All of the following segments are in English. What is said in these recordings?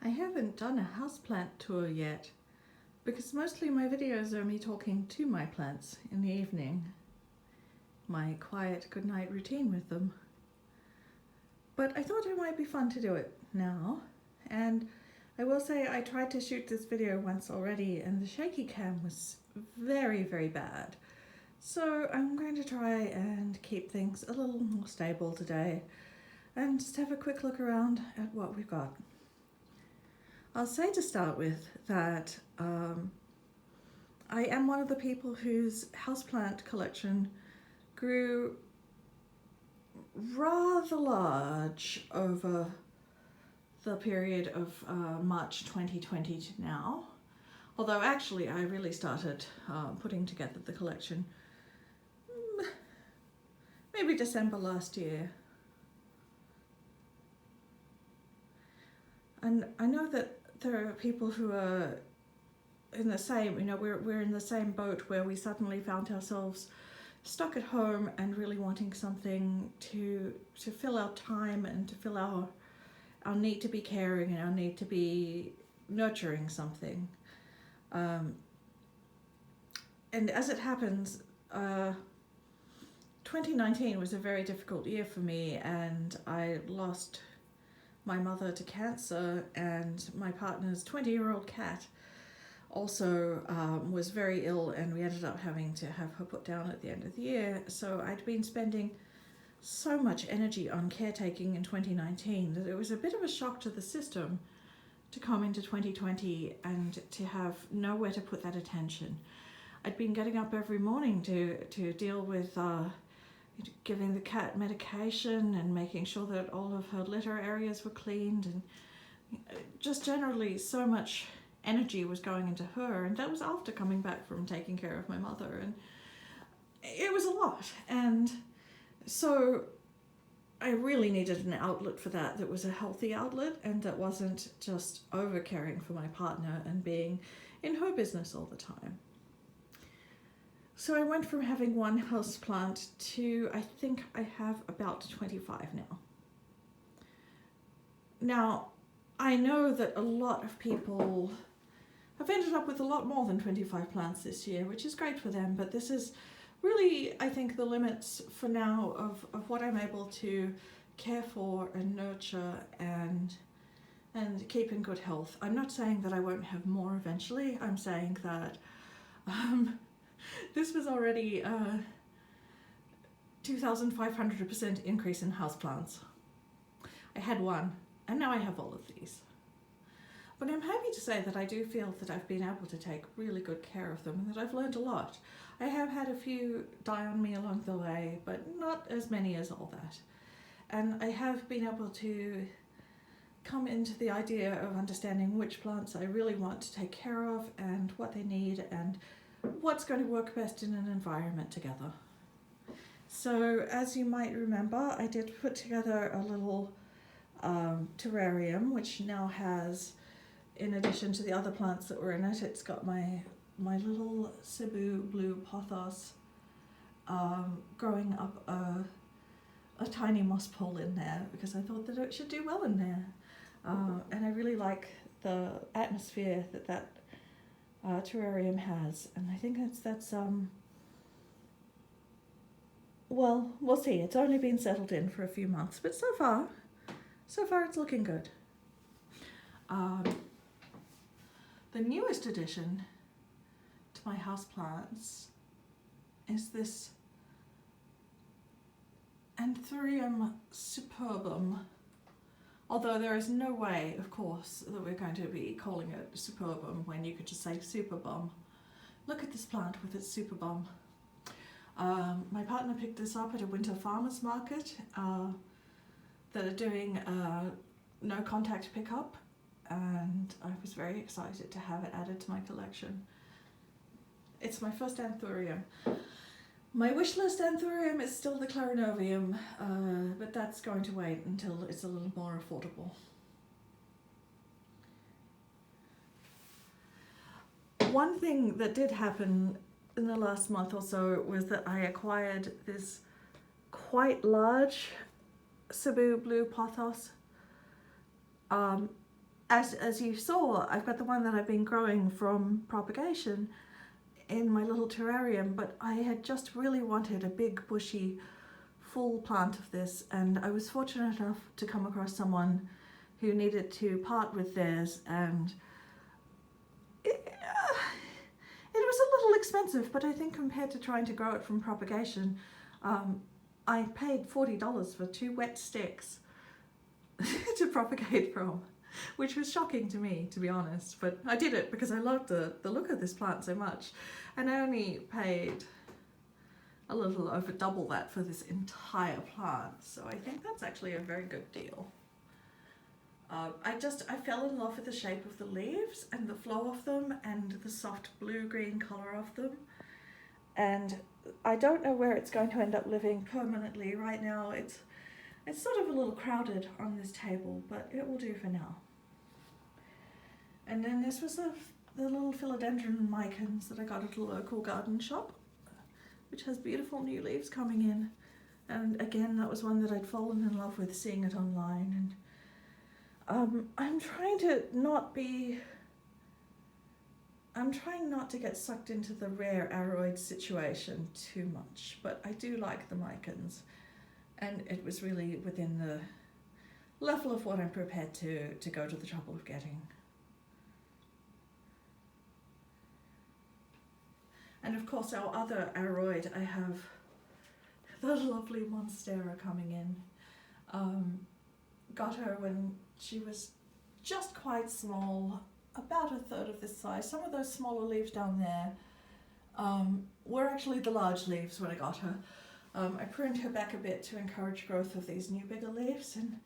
I haven't done a houseplant tour yet because mostly my videos are me talking to my plants in the evening, my quiet goodnight routine with them. But I thought it might be fun to do it now, and I will say I tried to shoot this video once already and the shaky cam was very bad. So I'm going to try and keep things a little more stable today and just have a quick look around at what we've got. I'll say to start with that I am one of the people whose houseplant collection grew rather large over the period of March 2020 to now. Although actually I really started putting together the collection maybe December last year. And I know that there are people who are in the same, we're in the same boat where we suddenly found ourselves stuck at home and really wanting something to fill our time and to fill our need to be caring and our need to be nurturing something. And as it happens, 2019 was a very difficult year for me, and I lost my mother to cancer, and my partner's 20-year-old cat also was very ill, and we ended up having to have her put down at the end of the year. So I'd been spending so much energy on caretaking in 2019 that it was a bit of a shock to the system to come into 2020 and to have nowhere to put that attention. I'd been getting up every morning to deal with giving the cat medication and making sure that all of her litter areas were cleaned, and just generally so much energy was going into her, and that was after coming back from taking care of my mother, and it was a lot. And so I really needed an outlet for that was a healthy outlet and that wasn't just over caring for my partner and being in her business all the time. So I went from having one house plant to, I think I have about 25 now. Now, I know that a lot of people have ended up with a lot more than 25 plants this year, which is great for them, but this is really, I think, the limits for now of what I'm able to care for and nurture and keep in good health. I'm not saying that I won't have more eventually. I'm saying that this was already a 2,500% increase in houseplants. I had one, and now I have all of these. But I'm happy to say that I do feel that I've been able to take really good care of them and that I've learned a lot. I have had a few die on me along the way, but not as many as all that. And I have been able to come into the idea of understanding which plants I really want to take care of and what they need and what's going to work best in an environment together. So as you might remember, I did put together a little terrarium, which now has, in addition to the other plants that were in it, it's got my little Cebu blue pothos growing up a tiny moss pole in there because I thought that it should do well in there. And I really like the atmosphere that terrarium has, and I think that's well, we'll see. It's only been settled in for a few months, but so far it's looking good. The newest addition to my houseplants is this Anthurium superbum. Although there is no way, of course, that we're going to be calling it superbum when you could just say superbum. Look at this plant with its superbum. My partner picked this up at a winter farmers market that are doing no contact pickup, and I was very excited to have it added to my collection. It's my first Anthurium. My wish list Anthurium is still the Clarinovium, but that's going to wait until it's a little more affordable. One thing that did happen in the last month or so was that I acquired this quite large Cebu blue pothos as you saw, I've got the one that I've been growing from propagation in my little terrarium, but I had just really wanted a big bushy full plant of this, and I was fortunate enough to come across someone who needed to part with theirs, and it was a little expensive, but I think compared to trying to grow it from propagation, I paid $40 for 2 wet sticks to propagate from, which was shocking to me, to be honest, but I did it because I loved the look of this plant so much, and I only paid a little over double that for this entire plant, so I think that's actually a very good deal. I fell in love with the shape of the leaves and the flow of them and the soft blue-green colour of them, and I don't know where it's going to end up living permanently. Right now it's sort of a little crowded on this table, but it will do for now. And then this was the little Philodendron micans that I got at a local garden shop, which has beautiful new leaves coming in. And again, that was one that I'd fallen in love with seeing it online. And I'm trying not to get sucked into the rare aroid situation too much, but I do like the micans, and it was really within the level of what I'm prepared to go to the trouble of getting. And of course our other aroid, I have the lovely Monstera coming in. Got her when she was just quite small, about a third of this size. Some of those smaller leaves down there were actually the large leaves when I got her. I pruned her back a bit to encourage growth of these new bigger leaves, and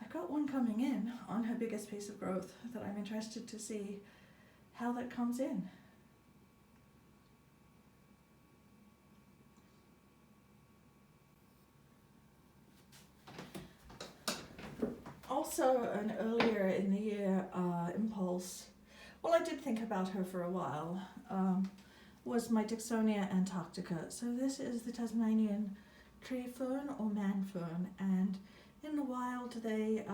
I've got one coming in on her biggest piece of growth that I'm interested to see how that comes in. Also, an earlier in the year impulse, well, I did think about her for a while, was my Dixonia antarctica. So this is the Tasmanian tree fern or man fern, and in the wild they're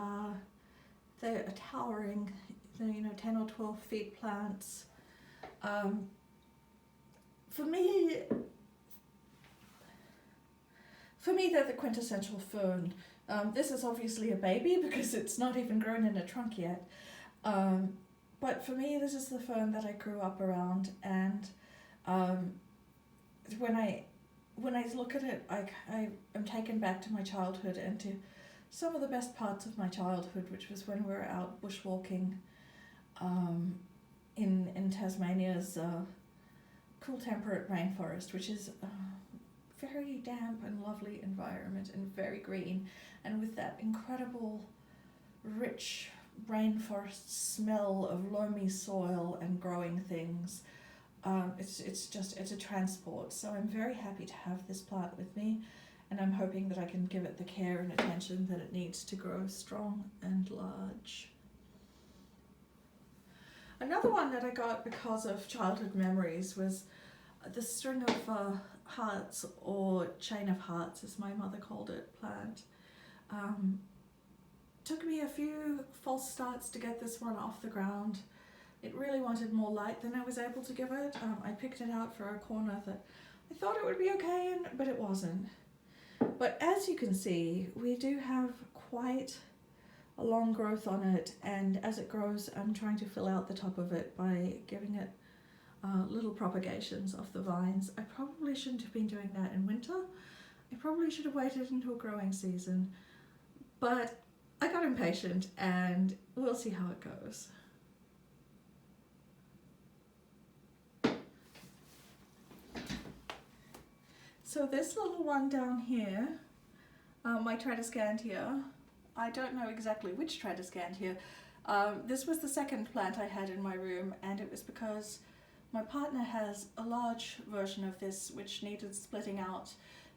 a towering, 10 or 12 feet plants. For me they're the quintessential fern. This is obviously a baby because it's not even grown in a trunk yet. But for me, this is the fern that I grew up around, and when I look at it, I am taken back to my childhood and to some of the best parts of my childhood, which was when we were out bushwalking in Tasmania's cool temperate rainforest, which is very damp and lovely environment and very green, and with that incredible rich rainforest smell of loamy soil and growing things. It's a transport. So I'm very happy to have this plant with me, and I'm hoping that I can give it the care and attention that it needs to grow strong and large. Another one that I got because of childhood memories was the string of hearts, or chain of hearts as my mother called it, plant. Took me a few false starts to get this one off the ground. It really wanted more light than I was able to give it. I picked it out for a corner that I thought it would be okay in, but it wasn't. But as you can see, we do have quite a long growth on it, and as it grows, I'm trying to fill out the top of it by giving it little propagations of the vines. I probably shouldn't have been doing that in winter. I probably should have waited until growing season, but I got impatient and we'll see how it goes. So this little one down here, my Tradescantia, I don't know exactly which Tradescantia. This was the second plant I had in my room, and it was because my partner has a large version of this which needed splitting out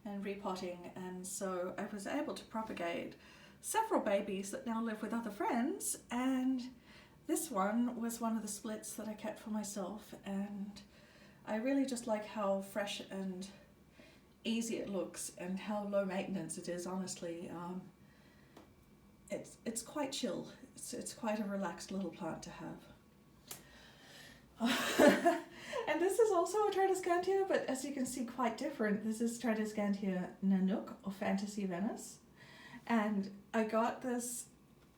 and repotting, and so I was able to propagate several babies that now live with other friends, and this one was one of the splits that I kept for myself, and I really just like how fresh and easy it looks and how low maintenance it is, honestly. It's quite chill. it's quite a relaxed little plant to have. And this is also a Tradescantia, but as you can see, quite different. This is Tradescantia Nanook, or Fantasy Venice. And I got this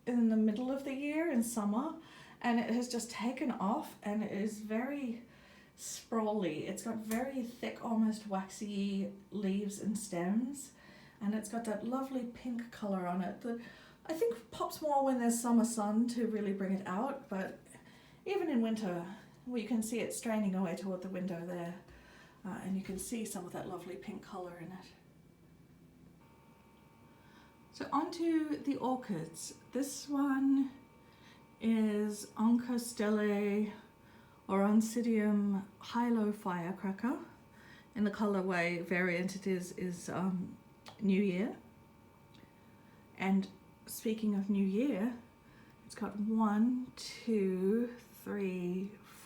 in the middle of the year in summer, and it has just taken off, and it is very sprawly. It's got very thick, almost waxy leaves and stems, and it's got that lovely pink color on it that I think pops more when there's summer sun to really bring it out, but even in winter, well, you can see it straining away toward the window there, and you can see some of that lovely pink color in it. So onto the orchids. This one is Oncostellæ or Oncidium Hilo Firecracker. In the colorway variant it is New Year. And speaking of New Year, it's got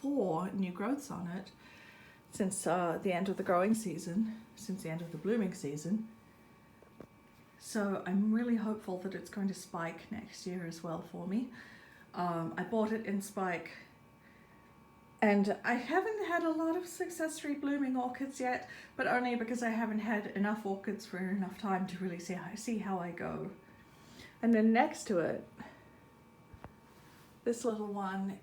4 new growths on it since the end of the growing season, since the end of the blooming season. So I'm really hopeful that it's going to spike next year as well for me. I bought it in spike, and I haven't had a lot of success reblooming orchids yet, but only because I haven't had enough orchids for enough time to really see how I go. And then next to it, this little one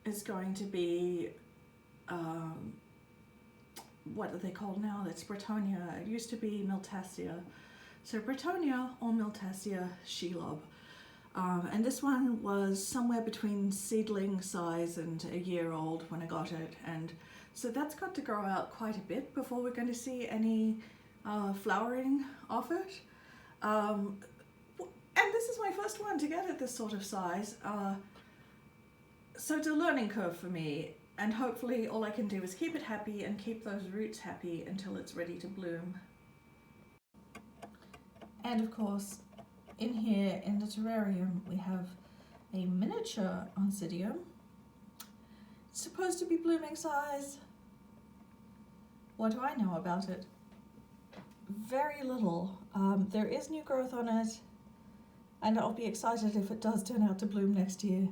is going to be, what are they called now? It's Bretonia. It used to be Miltassia. So Bretonia or Miltassia Shelob. And this one was somewhere between seedling size and a year old when I got it. And so that's got to grow out quite a bit before we're going to see any flowering of it. And this is my first one to get it this sort of size. So it's a learning curve for me, and hopefully all I can do is keep it happy and keep those roots happy until it's ready to bloom. And of course, in here in the terrarium we have a miniature Oncidium. It's supposed to be blooming size. What do I know about it? Very little. There is new growth on it, and I'll be excited if it does turn out to bloom next year.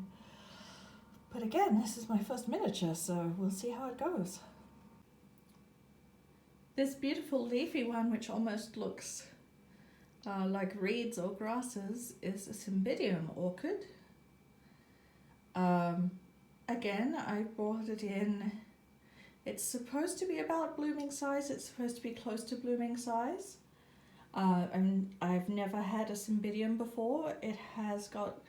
But again, this is my first miniature, so we'll see how it goes. This beautiful leafy one, which almost looks like reeds or grasses, is a Cymbidium orchid. Again, I brought it in. It's supposed to be about blooming size. It's supposed to be close to blooming size. And I've never had a Cymbidium before. It has got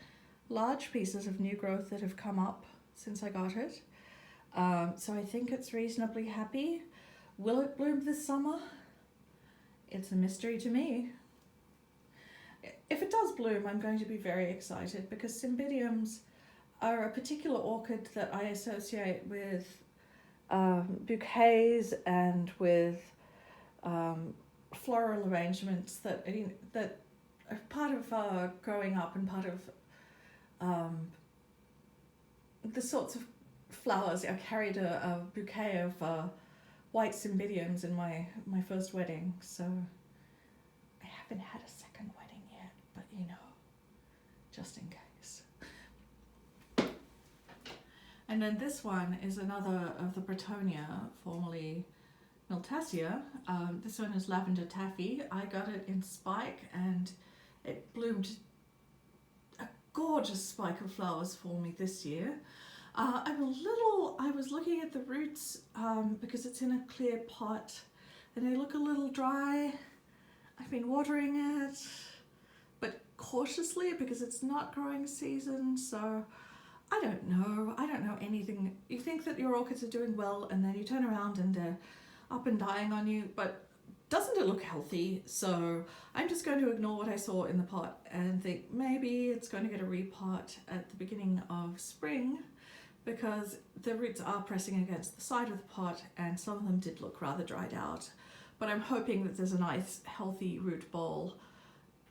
large pieces of new growth that have come up since I got it. So I think it's reasonably happy. Will it bloom this summer? It's a mystery to me. If it does bloom, I'm going to be very excited, because Cymbidiums are a particular orchid that I associate with bouquets and with floral arrangements that are part of growing up and part of the sorts of flowers. I carried a bouquet of white Cymbidiums in my first wedding, so I haven't had a second wedding yet, but you know, just in case. And then this one is another of the Bretonia, formerly Miltassia. This one is Lavender Taffy. I got it in spike, and it bloomed a gorgeous spike of flowers for me this year. I was looking at the roots because it's in a clear pot, and they look a little dry. I've been watering it, but cautiously because it's not growing season, so I don't know anything. You think that your orchids are doing well, and then you turn around and they're up and dying on you, but doesn't it look healthy? So I'm just going to ignore what I saw in the pot and think maybe it's going to get a repot at the beginning of spring, because the roots are pressing against the side of the pot and some of them did look rather dried out. But I'm hoping that there's a nice healthy root ball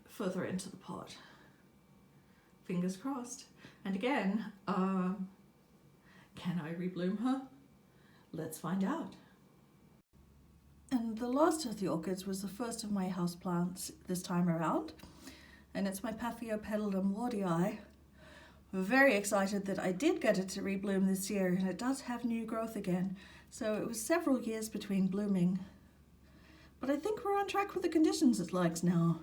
further into the pot. Fingers crossed. And again, can I rebloom her? Let's find out. And the last of the orchids was the first of my houseplants this time around. and it's my Paphio Petalum Wardy. Very excited that I did get it to rebloom this year, and it does have new growth again. So it was several years between blooming. But I think we're on track with the conditions it likes now.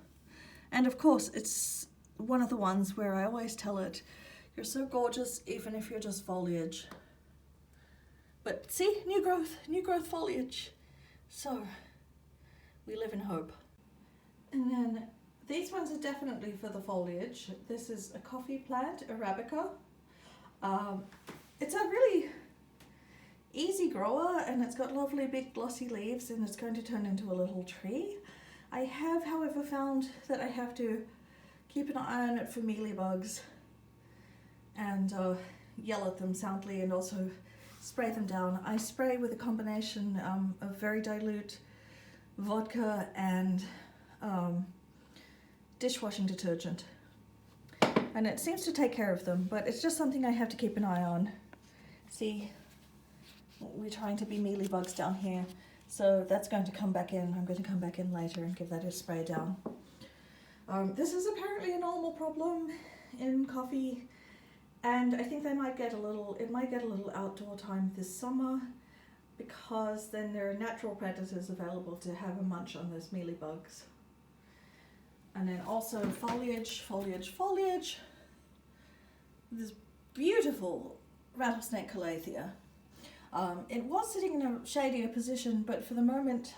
And of course, it's one of the ones where I always tell it, you're so gorgeous even if you're just foliage. But see, new growth foliage. So we live in hope. And then these ones are definitely for the foliage. This is a coffee plant, Arabica. It's a really easy grower, and it's got lovely big glossy leaves, and it's going to turn into a little tree. I have, however, found that I have to keep an eye on it for mealybugs and yell at them soundly, and also spray them down. I spray with a combination of very dilute vodka and dishwashing detergent, and it seems to take care of them, but it's just something I have to keep an eye on. See, we're trying to be mealybugs down here, so that's going to come back in. I'm going to come back in later and give that a spray down. This is apparently a normal problem in coffee, and I think it might get a little outdoor time this summer, because then there are natural predators available to have a munch on those mealybugs. And then also foliage. This beautiful rattlesnake calathea. It was sitting in a shadier position, but for the moment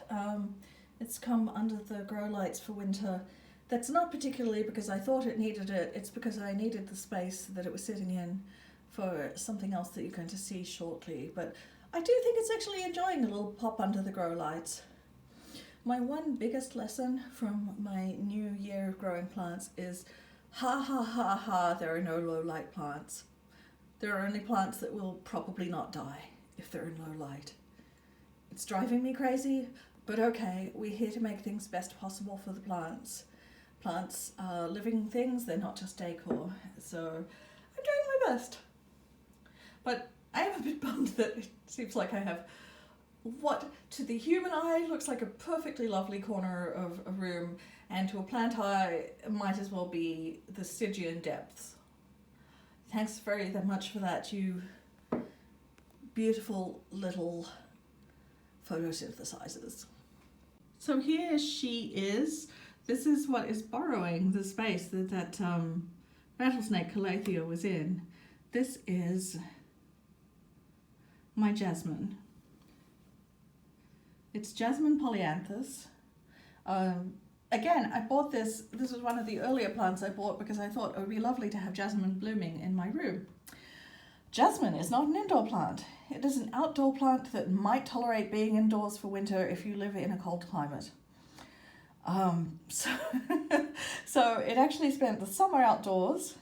it's come under the grow lights for winter. That's not particularly because I thought it needed it, it's because I needed the space that it was sitting in for something else that you're going to see shortly. But I do think it's actually enjoying a little pop under the grow lights. My one biggest lesson from my new year of growing plants is there are no low light plants. There are only plants that will probably not die if they're in low light. It's driving me crazy, but okay, we're here to make things best possible for the plants. Plants are living things, they're not just decor, so I'm doing my best. But I am a bit bummed that it seems like I have what to the human eye looks like a perfectly lovely corner of a room, and to a plant eye might as well be the Stygian depths. Thanks very much for that, you beautiful little photosynthesizers. So here she is. This is what is borrowing the space that rattlesnake calathea was in. This is my Jasmine. It's Jasmine polyanthus. Again, I bought this. This was one of the earlier plants I bought because I thought it would be lovely to have jasmine blooming in my room. Jasmine is not an indoor plant. It is an outdoor plant that might tolerate being indoors for winter if you live in a cold climate. So it actually spent the summer outdoors,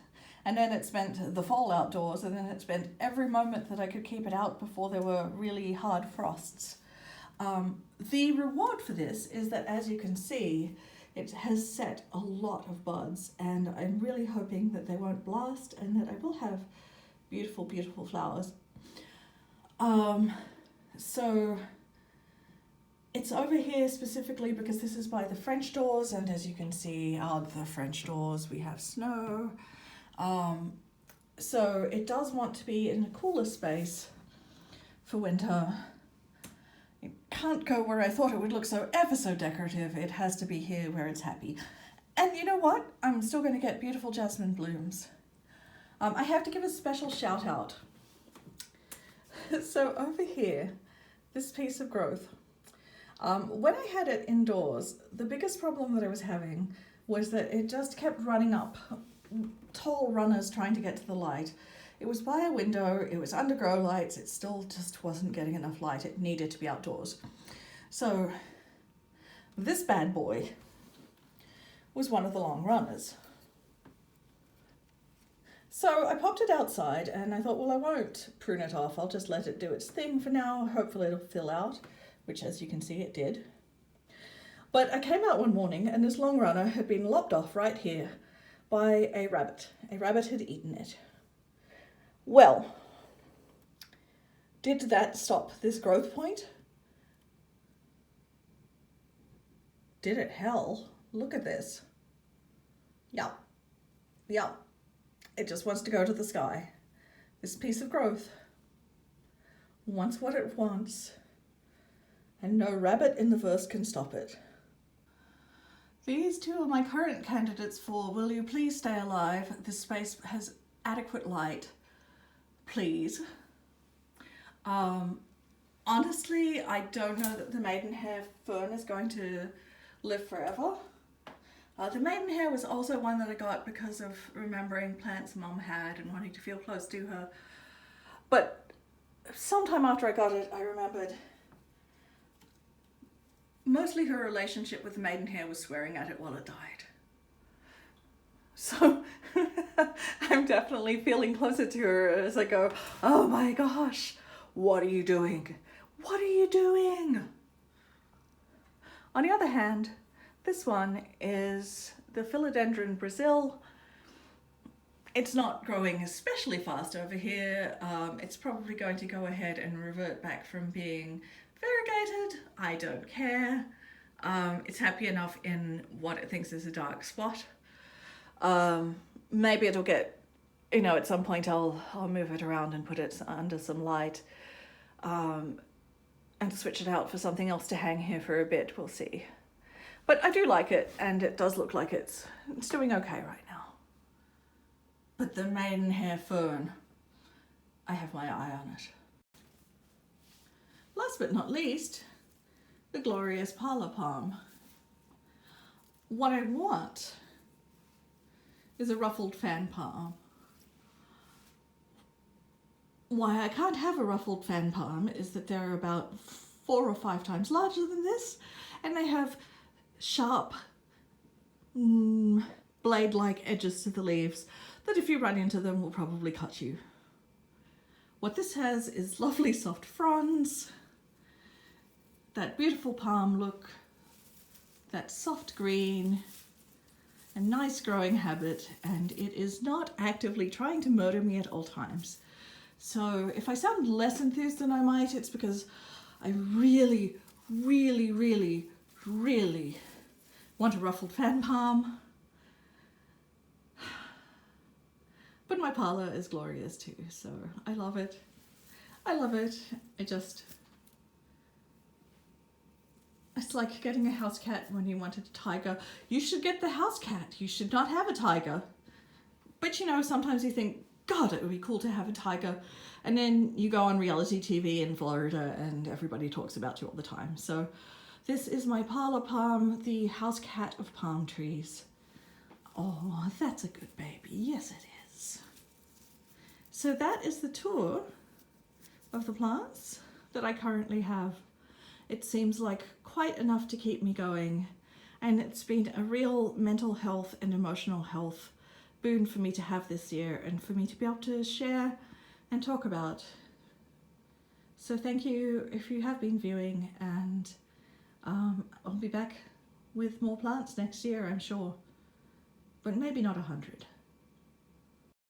and then it spent the fall outdoors, and then it spent every moment that I could keep it out before there were really hard frosts. The reward for this is that, as you can see, it has set a lot of buds, and I'm really hoping that they won't blast and that I will have beautiful, beautiful flowers. So it's over here specifically because this is by the French doors, and as you can see out the French doors we have snow. So it does want to be in a cooler space for winter. It can't go where I thought it would look so ever so decorative. It has to be here where it's happy. And you know what? I'm still going to get beautiful jasmine blooms. I have to give a special shout out. So over here, this piece of growth, when I had it indoors, the biggest problem that I was having was that it just kept running up tall runners trying to get to the light. It was by a window, it was under grow lights, it still just wasn't getting enough light. It needed to be outdoors. So this bad boy was one of the long runners. So I popped it outside and I thought, well, I won't prune it off. I'll just let it do its thing for now. Hopefully it'll fill out, which as you can see it did. But I came out one morning and this long runner had been lopped off right here by a rabbit. A rabbit had eaten it. Well, did that stop this growth point? Did it? Hell, look at this. Yeah, Yeah, it just wants to go to the sky. This piece of growth wants what it wants, and no rabbit in the verse can stop it. These two are my current candidates for Will You Please Stay Alive? This space has adequate light, please. Honestly, I don't know that the maidenhair fern is going to live forever. The maidenhair was also one that I got because of remembering plants Mum had and wanting to feel close to her. But sometime after I got it, I remembered mostly her relationship with the maidenhair was swearing at it while it died. So I'm definitely feeling closer to her as I go, oh my gosh, what are you doing? What are you doing? On the other hand, this one is the Philodendron Brazil. It's not growing especially fast over here. It's probably going to go ahead and revert back from being variegated. I don't care. It's happy enough in what it thinks is a dark spot. Maybe it'll get, you know, at some point I'll move it around and put it under some light and switch it out for something else to hang here for a bit. We'll see. But I do like it, and it does look like it's doing okay right now. But the maidenhair fern, I have my eye on it. Last but not least, the glorious Parlor Palm. What I want is a ruffled fan palm. Why I can't have a ruffled fan palm is that they're about 4 or 5 times larger than this, and they have sharp, blade-like edges to the leaves that if you run into them will probably cut you. What this has is lovely soft fronds, that beautiful palm look, that soft green, a nice growing habit, and it is not actively trying to murder me at all times. So if I sound less enthused than I might, it's because I really, really, really, really want a ruffled fan palm. But my parlor is glorious too, so I love it. I love it. It's like getting a house cat when you wanted a tiger. You should get the house cat. You should not have a tiger. But you know, sometimes you think, God, it would be cool to have a tiger. And then you go on reality TV in Florida and everybody talks about you all the time. So this is my Parlor Palm, the house cat of palm trees. Oh, that's a good baby. Yes, it is. So that is the tour of the plants that I currently have. It seems like quite enough to keep me going, and it's been a real mental health and emotional health boon for me to have this year and for me to be able to share and talk about. So thank you if you have been viewing, and I'll be back with more plants next year, I'm sure, but maybe not 100.